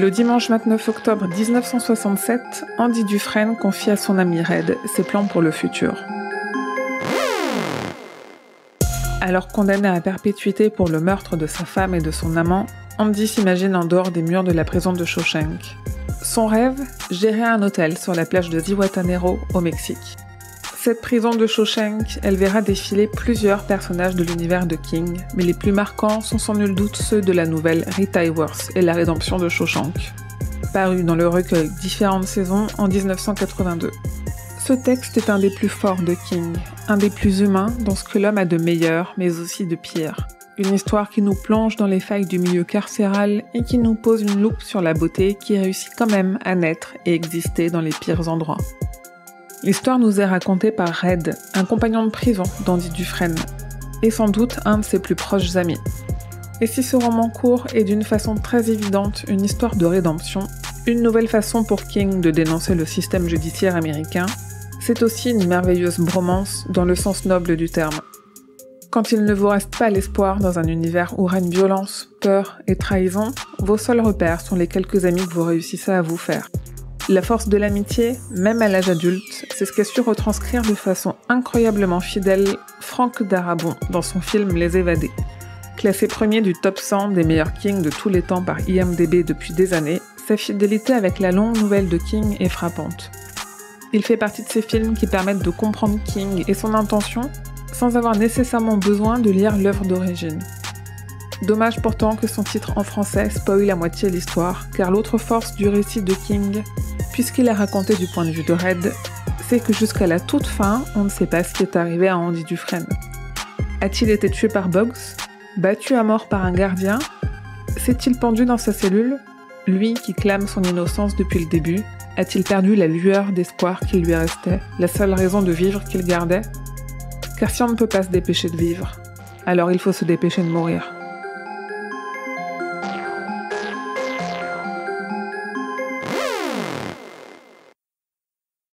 Le dimanche 29 octobre 1967, Andy Dufresne confie à son ami Red ses plans pour le futur. Alors condamné à perpétuité pour le meurtre de sa femme et de son amant, Andy s'imagine en dehors des murs de la prison de Shawshank. Son rêve, gérer un hôtel sur la plage de Zihuatanejo, au Mexique. Cette prison de Shawshank, elle verra défiler plusieurs personnages de l'univers de King, mais les plus marquants sont sans nul doute ceux de la nouvelle Rita Hayworth et la rédemption de Shawshank, paru dans le recueil Différentes saisons en 1982. Ce texte est un des plus forts de King, un des plus humains dans ce que l'homme a de meilleur, mais aussi de pire. Une histoire qui nous plonge dans les failles du milieu carcéral et qui nous pose une loupe sur la beauté qui réussit quand même à naître et exister dans les pires endroits. L'histoire nous est racontée par Red, un compagnon de prison d'Andy Dufresne, et sans doute un de ses plus proches amis. Et si ce roman court est d'une façon très évidente une histoire de rédemption, une nouvelle façon pour King de dénoncer le système judiciaire américain, c'est aussi une merveilleuse bromance dans le sens noble du terme. Quand il ne vous reste pas l'espoir dans un univers où règne violence, peur et trahison, vos seuls repères sont les quelques amis que vous réussissez à vous faire. La force de l'amitié, même à l'âge adulte, c'est ce qu'a su retranscrire de façon incroyablement fidèle Frank Darabont dans son film Les Évadés. Classé premier du top 100 des meilleurs King de tous les temps par IMDb depuis des années, sa fidélité avec la longue nouvelle de King est frappante. Il fait partie de ces films qui permettent de comprendre King et son intention sans avoir nécessairement besoin de lire l'œuvre d'origine. Dommage pourtant que son titre en français spoile à moitié l'histoire, car l'autre force du récit de King, puisqu'il est raconté du point de vue de Red, c'est que jusqu'à la toute fin, on ne sait pas ce qui est arrivé à Andy Dufresne. A-t-il été tué par Bugs? Battu à mort par un gardien? S'est-il pendu dans sa cellule? Lui qui clame son innocence depuis le début, a-t-il perdu la lueur d'espoir qui lui restait, la seule raison de vivre qu'il gardait? Car si on ne peut pas se dépêcher de vivre, alors il faut se dépêcher de mourir.